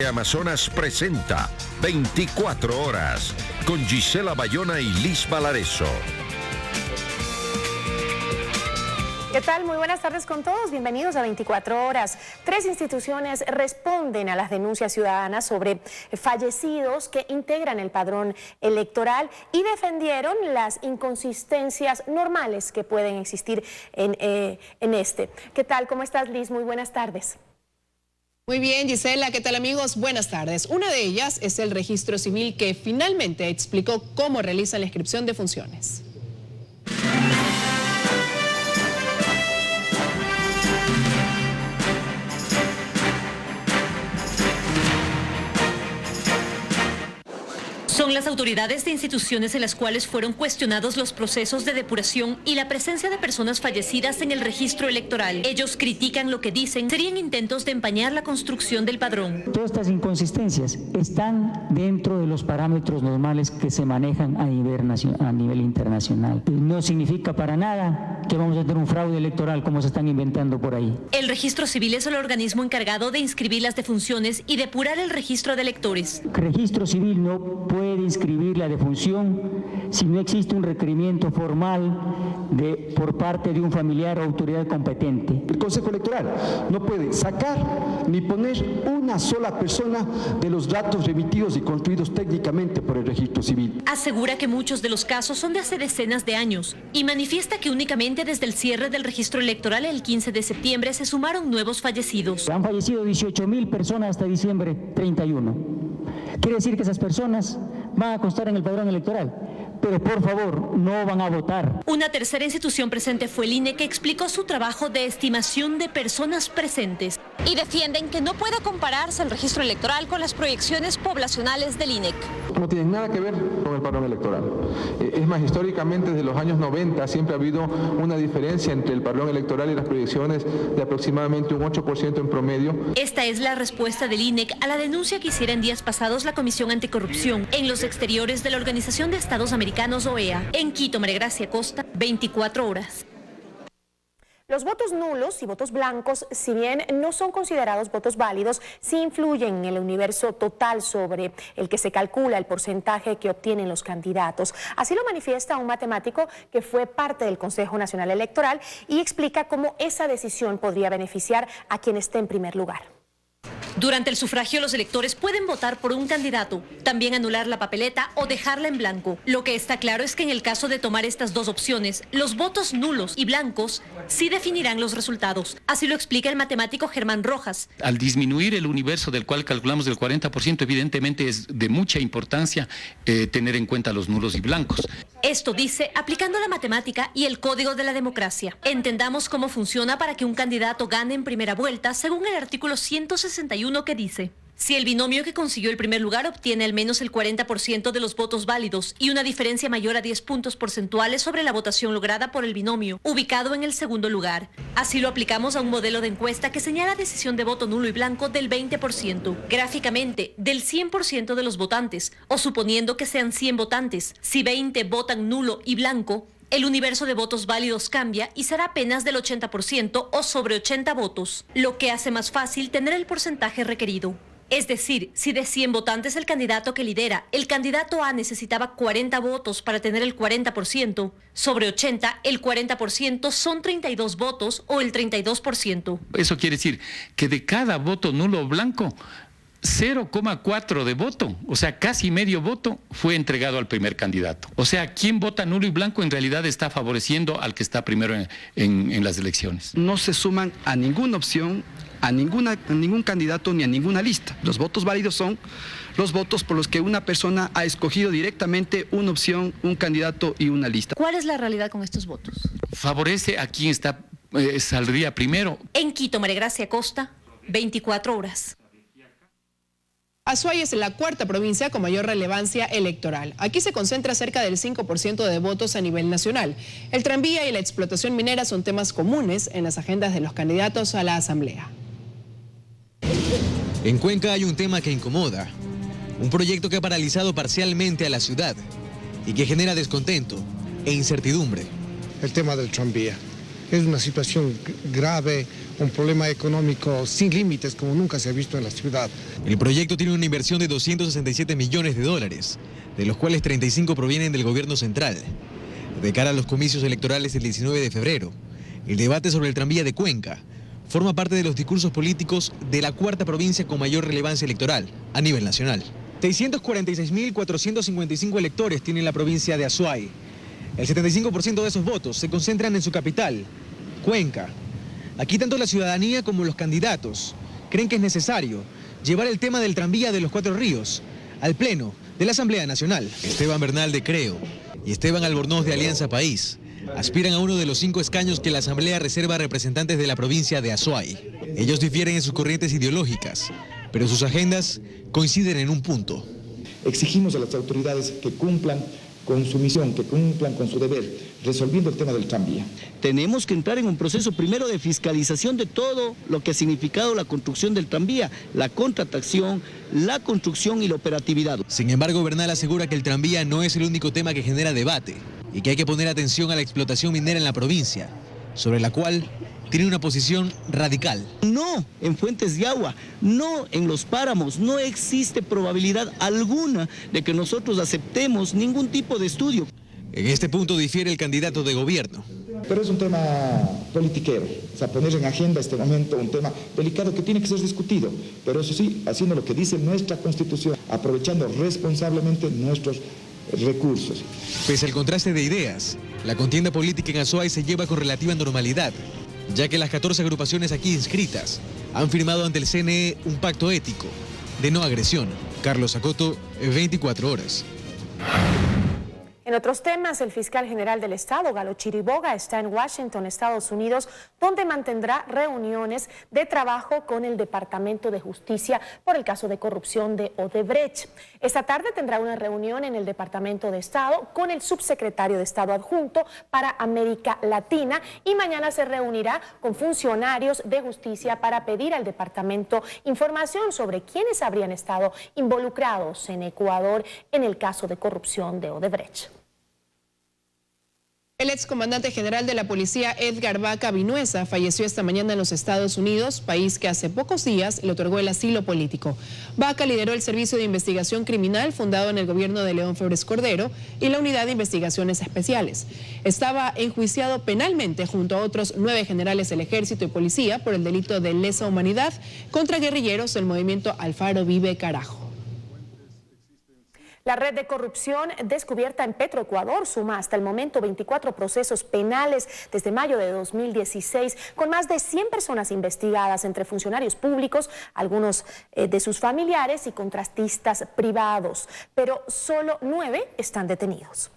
Amazonas presenta 24 horas con Gisela Bayona y Liz Valareso. ¿Qué tal? Muy buenas tardes con todos. Bienvenidos a 24 horas. 3 instituciones responden a las denuncias ciudadanas sobre fallecidos que integran el padrón electoral y defendieron las inconsistencias normales que pueden existir en este. ¿Qué tal? ¿Cómo estás, Liz? Muy buenas tardes. Muy bien, Gisela, ¿qué tal, amigos? Buenas tardes. Una de ellas es el registro civil, que finalmente explicó cómo realizan la inscripción de funciones. Son las autoridades de instituciones en las cuales fueron cuestionados los procesos de depuración y la presencia de personas fallecidas en el registro electoral. Ellos critican lo que dicen serían intentos de empañar la construcción del padrón. Todas estas inconsistencias están dentro de los parámetros normales que se manejan a nivel internacional. No significa para nada que vamos a tener un fraude electoral como se están inventando por ahí. El registro civil es el organismo encargado de inscribir las defunciones y depurar el registro de electores. El registro civil no puede inscribir la defunción si no existe un requerimiento formal por parte de un familiar o autoridad competente. El Consejo Electoral no puede sacar ni poner una sola persona de los datos remitidos y construidos técnicamente por el registro civil. Asegura que muchos de los casos son de hace decenas de años y manifiesta que únicamente desde el cierre del registro electoral el 15 de septiembre se sumaron nuevos fallecidos. Han fallecido 18.000 personas hasta diciembre 31. Quiere decir que esas personas van a constar en el padrón electoral, pero por favor no van a votar. Una tercera institución presente fue el INE, que explicó su trabajo de estimación de personas presentes y defienden que no puede compararse el registro electoral con las proyecciones poblacionales del INEC. No tiene nada que ver con el padrón electoral. Es más, históricamente desde los años 90 siempre ha habido una diferencia entre el padrón electoral y las proyecciones de aproximadamente un 8% en promedio. Esta es la respuesta del INEC a la denuncia que hiciera en días pasados la Comisión Anticorrupción en los exteriores de la Organización de Estados Americanos, OEA. En Quito, María Gracia Costa, 24 horas. Los votos nulos y votos blancos, si bien no son considerados votos válidos, sí influyen en el universo total sobre el que se calcula el porcentaje que obtienen los candidatos. Así lo manifiesta un matemático que fue parte del Consejo Nacional Electoral y explica cómo esa decisión podría beneficiar a quien esté en primer lugar. Durante el sufragio, los electores pueden votar por un candidato, también anular la papeleta o dejarla en blanco. Lo que está claro es que en el caso de tomar estas dos opciones, los votos nulos y blancos sí definirán los resultados. Así lo explica el matemático Germán Rojas. Al disminuir el universo del cual calculamos del 40%, evidentemente es de mucha importancia tener en cuenta los nulos y blancos. Esto dice aplicando la matemática y el código de la democracia. Entendamos cómo funciona para que un candidato gane en primera vuelta, según el artículo 161, que dice: si el binomio que consiguió el primer lugar obtiene al menos el 40% de los votos válidos y una diferencia mayor a 10 puntos porcentuales sobre la votación lograda por el binomio ubicado en el segundo lugar. Así lo aplicamos a un modelo de encuesta que señala decisión de voto nulo y blanco del 20%, gráficamente del 100% de los votantes, o suponiendo que sean 100 votantes, si 20 votan nulo y blanco, el universo de votos válidos cambia y será apenas del 80% o sobre 80 votos, lo que hace más fácil tener el porcentaje requerido. Es decir, si de 100 votantes el candidato que lidera, el candidato A necesitaba 40 votos para tener el 40%, sobre 80, el 40% son 32 votos o el 32%. Eso quiere decir que de cada voto nulo o blanco, 0,4 de voto, o sea, casi medio voto, fue entregado al primer candidato. O sea, quien vota nulo y blanco en realidad está favoreciendo al que está primero en las elecciones. No se suman a ninguna opción, a ningún candidato ni a ninguna lista. Los votos válidos son los votos por los que una persona ha escogido directamente una opción, un candidato y una lista. ¿Cuál es la realidad con estos votos? Favorece a quien saldría primero. En Quito, María Gracia Costa, 24 horas. Azuay es la cuarta provincia con mayor relevancia electoral. Aquí se concentra cerca del 5% de votos a nivel nacional. El tranvía y la explotación minera son temas comunes en las agendas de los candidatos a la asamblea. En Cuenca hay un tema que incomoda. Un proyecto que ha paralizado parcialmente a la ciudad y que genera descontento e incertidumbre. El tema del tranvía es una situación grave, un problema económico sin límites como nunca se ha visto en la ciudad. El proyecto tiene una inversión de 267 millones de dólares, de los cuales 35 provienen del gobierno central. De cara a los comicios electorales del 19 de febrero, el debate sobre el tranvía de Cuenca forma parte de los discursos políticos de la cuarta provincia con mayor relevancia electoral a nivel nacional. 646.455 electores tiene la provincia de Azuay. El 75% de esos votos se concentran en su capital, Cuenca. Aquí tanto la ciudadanía como los candidatos creen que es necesario llevar el tema del tranvía de los Cuatro Ríos al Pleno de la Asamblea Nacional. Esteban Bernal de Creo y Esteban Albornoz de Alianza País aspiran a uno de los 5 escaños que la Asamblea reserva a representantes de la provincia de Azuay. Ellos difieren en sus corrientes ideológicas, pero sus agendas coinciden en un punto. Exigimos a las autoridades que cumplan con su misión, que cumplan con su deber, resolviendo el tema del tranvía. Tenemos que entrar en un proceso primero de fiscalización de todo lo que ha significado la construcción del tranvía, la contratación, la construcción y la operatividad. Sin embargo, Bernal asegura que el tranvía no es el único tema que genera debate y que hay que poner atención a la explotación minera en la provincia, sobre la cual tiene una posición radical. No en fuentes de agua, no en los páramos, no existe probabilidad alguna de que nosotros aceptemos ningún tipo de estudio. En este punto difiere el candidato de gobierno. Pero es un tema politiquero, o sea, poner en agenda este momento un tema delicado que tiene que ser discutido, pero eso sí, haciendo lo que dice nuestra Constitución, aprovechando responsablemente nuestros recursos. Pese al contraste de ideas, la contienda política en Azuay se lleva con relativa normalidad, ya que las 14 agrupaciones aquí inscritas han firmado ante el CNE un pacto ético de no agresión. Carlos Acoto, 24 horas. En otros temas, el fiscal general del Estado, Galo Chiriboga, está en Washington, Estados Unidos, donde mantendrá reuniones de trabajo con el Departamento de Justicia por el caso de corrupción de Odebrecht. Esta tarde tendrá una reunión en el Departamento de Estado con el subsecretario de Estado adjunto para América Latina y mañana se reunirá con funcionarios de justicia para pedir al departamento información sobre quiénes habrían estado involucrados en Ecuador en el caso de corrupción de Odebrecht. El excomandante general de la policía Edgar Vaca Vinuesa falleció esta mañana en los Estados Unidos, país que hace pocos días le otorgó el asilo político. Vaca lideró el Servicio de Investigación Criminal fundado en el gobierno de León Febres Cordero y la Unidad de Investigaciones Especiales. Estaba enjuiciado penalmente junto a otros 9 generales del Ejército y Policía por el delito de lesa humanidad contra guerrilleros del movimiento Alfaro Vive Carajo. La red de corrupción descubierta en Petroecuador suma hasta el momento 24 procesos penales desde mayo de 2016, con más de 100 personas investigadas entre funcionarios públicos, algunos de sus familiares y contratistas privados, pero solo 9 están detenidos.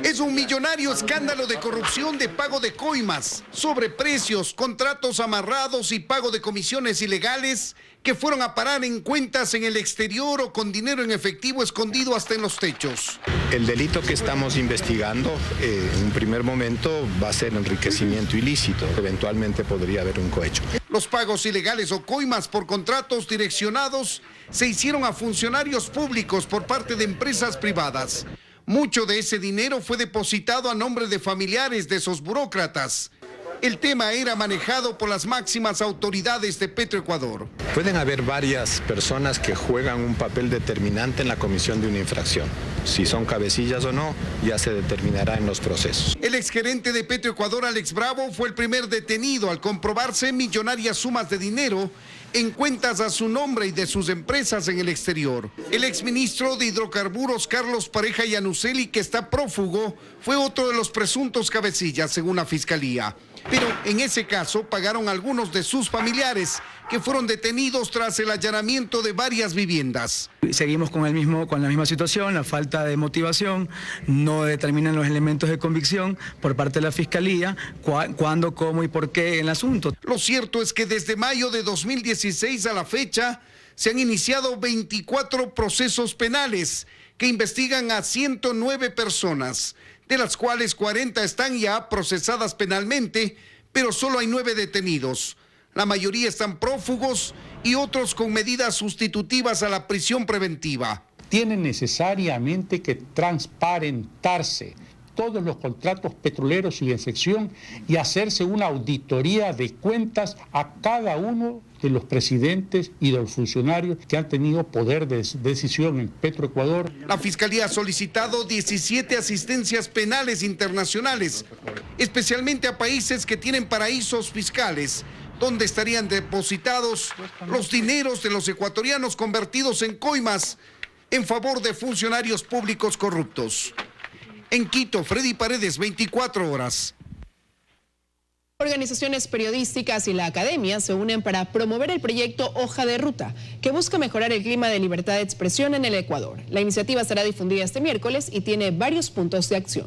Es un millonario escándalo de corrupción de pago de coimas, sobreprecios, contratos amarrados y pago de comisiones ilegales que fueron a parar en cuentas en el exterior o con dinero en efectivo escondido hasta en los techos. El delito que estamos investigando en un primer momento va a ser enriquecimiento ilícito. Eventualmente podría haber un cohecho. Los pagos ilegales o coimas por contratos direccionados se hicieron a funcionarios públicos por parte de empresas privadas. Mucho de ese dinero fue depositado a nombre de familiares de esos burócratas. El tema era manejado por las máximas autoridades de Petroecuador. Pueden haber varias personas que juegan un papel determinante en la comisión de una infracción. Si son cabecillas o no, ya se determinará en los procesos. El exgerente de Petroecuador, Alex Bravo, fue el primer detenido al comprobarse millonarias sumas de dinero en cuentas a su nombre y de sus empresas en el exterior. El exministro de Hidrocarburos, Carlos Pareja Yanuseli, que está prófugo, fue otro de los presuntos cabecillas, según la Fiscalía. Pero en ese caso pagaron algunos de sus familiares, que fueron detenidos tras el allanamiento de varias viviendas. Seguimos con la misma situación, la falta de motivación, no determinan los elementos de convicción por parte de la Fiscalía, cuándo, cómo y por qué en el asunto. Lo cierto es que desde mayo de 2016 a la fecha se han iniciado 24 procesos penales que investigan a 109 personas, de las cuales 40 están ya procesadas penalmente, pero solo hay 9 detenidos. La mayoría están prófugos y otros con medidas sustitutivas a la prisión preventiva. Tiene necesariamente que transparentarse todos los contratos petroleros sin excepción y hacerse una auditoría de cuentas a cada uno de los presidentes y de los funcionarios que han tenido poder de decisión en Petroecuador. La Fiscalía ha solicitado 17 asistencias penales internacionales, especialmente a países que tienen paraísos fiscales, donde estarían depositados los dineros de los ecuatorianos convertidos en coimas en favor de funcionarios públicos corruptos. En Quito, Freddy Paredes, 24 horas. Organizaciones periodísticas y la academia se unen para promover el proyecto Hoja de Ruta, que busca mejorar el clima de libertad de expresión en el Ecuador. La iniciativa será difundida este miércoles y tiene varios puntos de acción.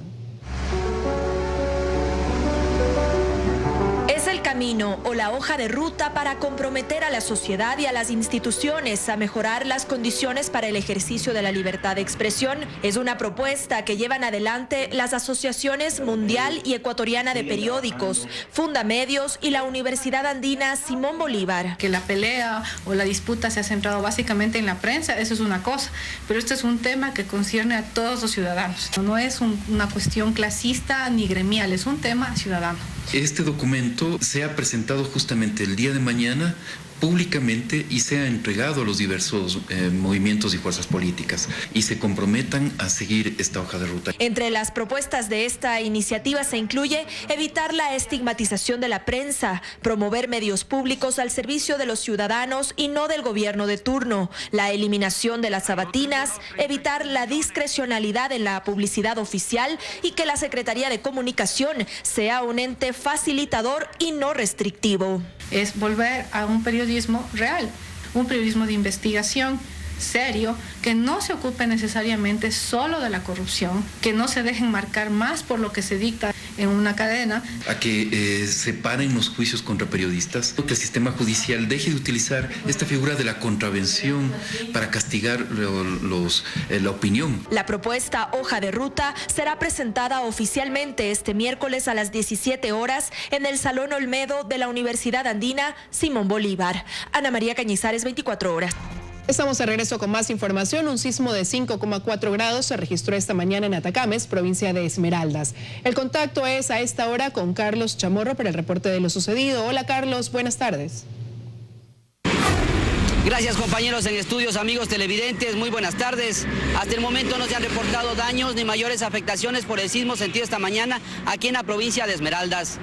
Es el camino o la hoja de ruta para comprometer a la sociedad y a las instituciones a mejorar las condiciones para el ejercicio de la libertad de expresión. Es una propuesta que llevan adelante las asociaciones Mundial y Ecuatoriana de Periódicos, Fundamedios y la Universidad Andina Simón Bolívar. Que la pelea o la disputa se ha centrado básicamente en la prensa, eso es una cosa, pero este es un tema que concierne a todos los ciudadanos. No es una cuestión clasista ni gremial, es un tema ciudadano. Este documento se ha presentado justamente el día de mañana públicamente y se ha entregado a los diversos movimientos y fuerzas políticas y se comprometan a seguir esta hoja de ruta. Entre las propuestas de esta iniciativa se incluye evitar la estigmatización de la prensa, promover medios públicos al servicio de los ciudadanos y no del gobierno de turno, la eliminación de las sabatinas, evitar la discrecionalidad en la publicidad oficial y que la Secretaría de Comunicación sea un ente facilitador y no restrictivo. Es volver a un periodismo real, un periodismo de investigación serio, que no se ocupe necesariamente solo de la corrupción, que no se dejen marcar más por lo que se dicta en una cadena. A que se paren los juicios contra periodistas, que el sistema judicial deje de utilizar esta figura de la contravención para castigar la opinión. La propuesta Hoja de Ruta será presentada oficialmente este miércoles a las 17 horas en el Salón Olmedo de la Universidad Andina Simón Bolívar. Ana María Cañizares, 24 horas. Estamos de regreso con más información. Un sismo de 5,4 grados se registró esta mañana en Atacames, provincia de Esmeraldas. El contacto es a esta hora con Carlos Chamorro para el reporte de lo sucedido. Hola Carlos, buenas tardes. Gracias compañeros en estudios, amigos televidentes, muy buenas tardes. Hasta el momento no se han reportado daños ni mayores afectaciones por el sismo sentido esta mañana aquí en la provincia de Esmeraldas.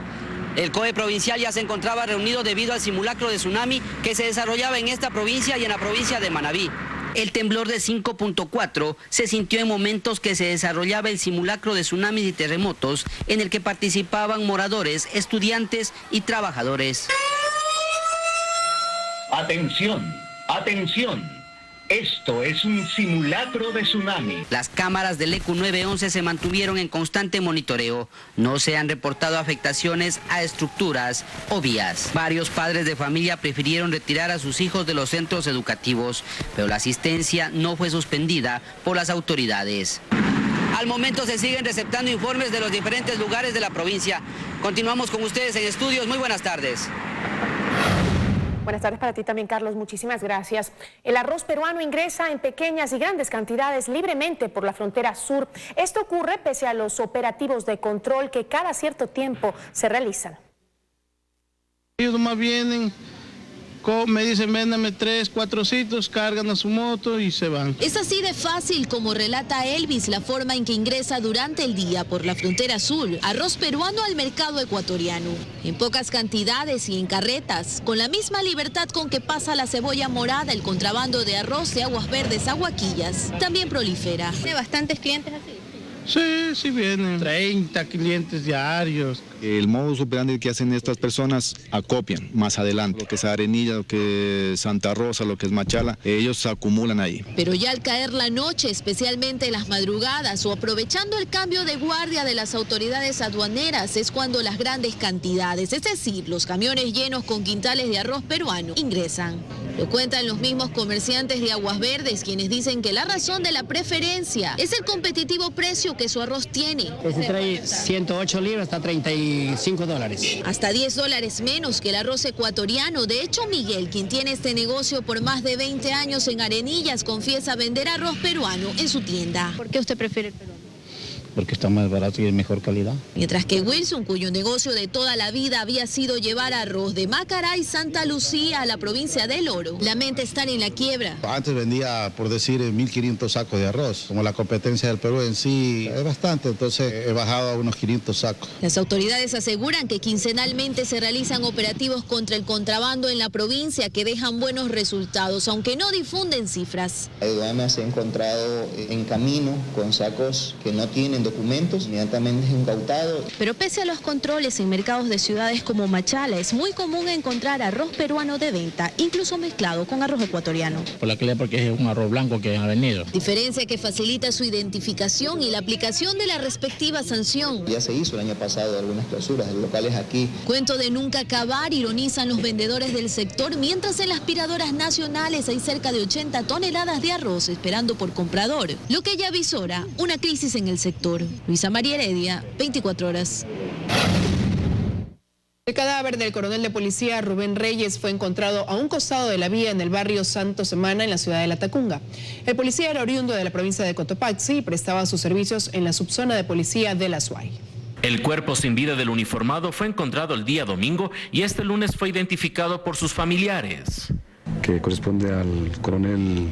El COE provincial ya se encontraba reunido debido al simulacro de tsunami que se desarrollaba en esta provincia y en la provincia de Manabí. El temblor de 5.4 se sintió en momentos que se desarrollaba el simulacro de tsunamis y terremotos en el que participaban moradores, estudiantes y trabajadores. Atención, atención. Esto es un simulacro de tsunami. Las cámaras del ECU 911 se mantuvieron en constante monitoreo. No se han reportado afectaciones a estructuras o vías. Varios padres de familia prefirieron retirar a sus hijos de los centros educativos, pero la asistencia no fue suspendida por las autoridades. Al momento se siguen receptando informes de los diferentes lugares de la provincia. Continuamos con ustedes en estudios. Muy buenas tardes. Buenas tardes para ti también, Carlos. Muchísimas gracias. El arroz peruano ingresa en pequeñas y grandes cantidades libremente por la frontera sur. Esto ocurre pese a los operativos de control que cada cierto tiempo se realizan. Ellos nomás vienen, me dicen, véndame 3, 4 sitios, cargan a su moto y se van. Es así de fácil como relata Elvis la forma en que ingresa durante el día por la frontera sur arroz peruano al mercado ecuatoriano. En pocas cantidades y en carretas, con la misma libertad con que pasa la cebolla morada, el contrabando de arroz de Aguas Verdes a Huaquillas también prolifera. ¿Tiene bastantes clientes así? Sí vienen 30 clientes diarios. El modus operandi que hacen estas personas acopian más adelante, lo que es Arenilla, lo que es Santa Rosa, lo que es Machala, ellos se acumulan ahí. Pero ya al caer la noche, especialmente en las madrugadas o aprovechando el cambio de guardia de las autoridades aduaneras, es cuando las grandes cantidades, es decir, los camiones llenos con quintales de arroz peruano, ingresan. Lo cuentan los mismos comerciantes de Aguas Verdes, quienes dicen que la razón de la preferencia es el competitivo precio que su arroz tiene. Se trae 108 libras hasta $35. Hasta $10 menos que el arroz ecuatoriano. De hecho, Miguel, quien tiene este negocio por más de 20 años en Arenillas, confiesa vender arroz peruano en su tienda. ¿Por qué usted prefiere el peruano? porque está más barato y de mejor calidad. Mientras que Wilson, cuyo negocio de toda la vida había sido llevar arroz de Macará y Santa Lucía a la provincia del Oro, lamenta estar en la quiebra. Antes vendía, por decir, 1.500 sacos de arroz. Como la competencia del Perú en sí es bastante, entonces he bajado a unos 500 sacos. Las autoridades aseguran que quincenalmente se realizan operativos contra el contrabando en la provincia que dejan buenos resultados, aunque no difunden cifras. La aduana se ha encontrado en camino con sacos que no tienen documentos, inmediatamente es incautado. Pero pese a los controles en mercados de ciudades como Machala, es muy común encontrar arroz peruano de venta, incluso mezclado con arroz ecuatoriano. Por la calidad, porque es un arroz blanco que ha venido. Diferencia que facilita su identificación y la aplicación de la respectiva sanción. Ya se hizo el año pasado algunas clausuras de locales aquí. Cuento de nunca acabar, ironizan los vendedores del sector, mientras en las aspiradoras nacionales hay cerca de 80 toneladas de arroz esperando por comprador, lo que ya avisora una crisis en el sector. Luisa María Heredia, 24 horas. El cadáver del coronel de policía Rubén Reyes fue encontrado a un costado de la vía en el barrio Santo Semana, en la ciudad de La Tacunga. El policía era oriundo de la provincia de Cotopaxi y prestaba sus servicios en la subzona de policía de La Suay. El cuerpo sin vida del uniformado fue encontrado el día domingo y este lunes fue identificado por sus familiares. Que corresponde al coronel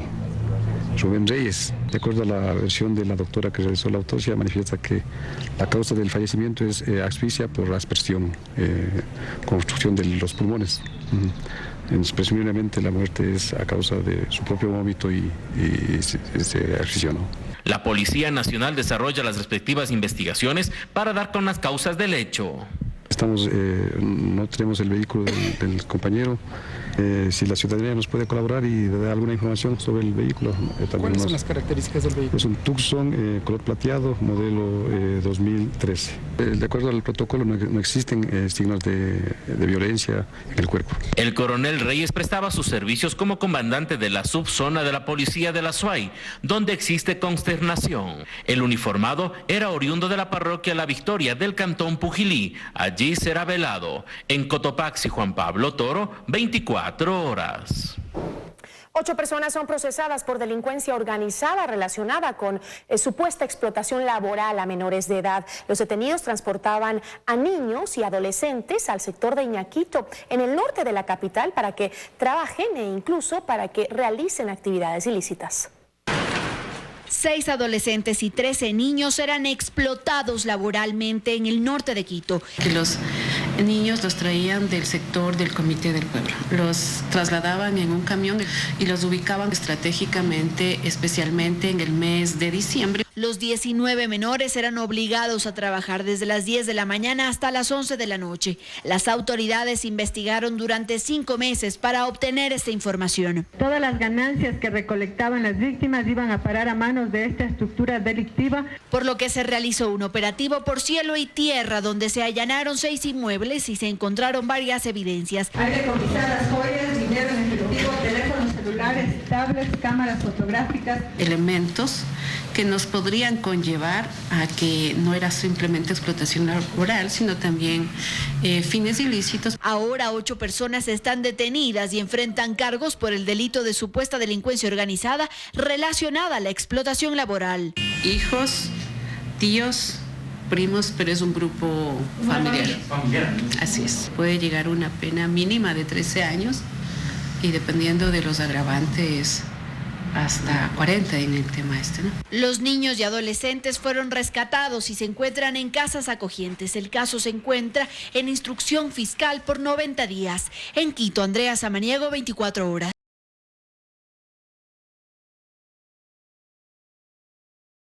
Rubén Reyes. De acuerdo a la versión de la doctora que realizó la autopsia, manifiesta que la causa del fallecimiento es asfixia por aspersión, con obstrucción de los pulmones. Presumiblemente la muerte es a causa de su propio vómito y se asfixió. La Policía Nacional desarrolla las respectivas investigaciones para dar con las causas del hecho. No tenemos el vehículo del compañero. Si la ciudadanía nos puede colaborar y dar alguna información sobre el vehículo. ¿Cuáles son las características del vehículo? Es un Tucson color plateado, modelo 2013. De acuerdo al protocolo no existen signos de violencia en el cuerpo. El coronel Reyes prestaba sus servicios como comandante de la subzona de la policía de La Suay, donde existe consternación. El uniformado era oriundo de la parroquia La Victoria del cantón Pujilí. Allí será velado. En Cotopaxi, Juan Pablo Toro, 24 horas. 8 personas son procesadas por delincuencia organizada relacionada con supuesta explotación laboral a menores de edad. Los detenidos transportaban a niños y adolescentes al sector de Iñaquito, en el norte de la capital, para que trabajen e incluso para que realicen actividades ilícitas. 6 adolescentes y 13 niños eran explotados laboralmente en el norte de Quito. Que los niños los traían del sector del Comité del Pueblo, los trasladaban en un camión y los ubicaban estratégicamente, especialmente en el mes de diciembre. Los 19 menores eran obligados a trabajar desde las 10 de la mañana hasta las 11 de la noche. Las autoridades investigaron durante 5 meses para obtener esta información. Todas las ganancias que recolectaban las víctimas iban a parar a manos de esta estructura delictiva. Por lo que se realizó un operativo por cielo y tierra donde se allanaron 6 inmuebles y se encontraron varias evidencias. Hay decomisadas joyas, dinero en efectivo, teléfonos celulares, tablets, cámaras fotográficas. Elementos que nos podrían conllevar a que no era simplemente explotación laboral, sino también fines ilícitos. Ahora 8 personas están detenidas y enfrentan cargos por el delito de supuesta delincuencia organizada relacionada a la explotación laboral. Hijos, tíos, primos, pero es un grupo familiar. Así es. Puede llegar una pena mínima de 13 años y dependiendo de los agravantes hasta 40 en el tema este, ¿no? Los niños y adolescentes fueron rescatados y se encuentran en casas acogientes. El caso se encuentra en instrucción fiscal por 90 días. En Quito, Andrea Samaniego, 24 horas.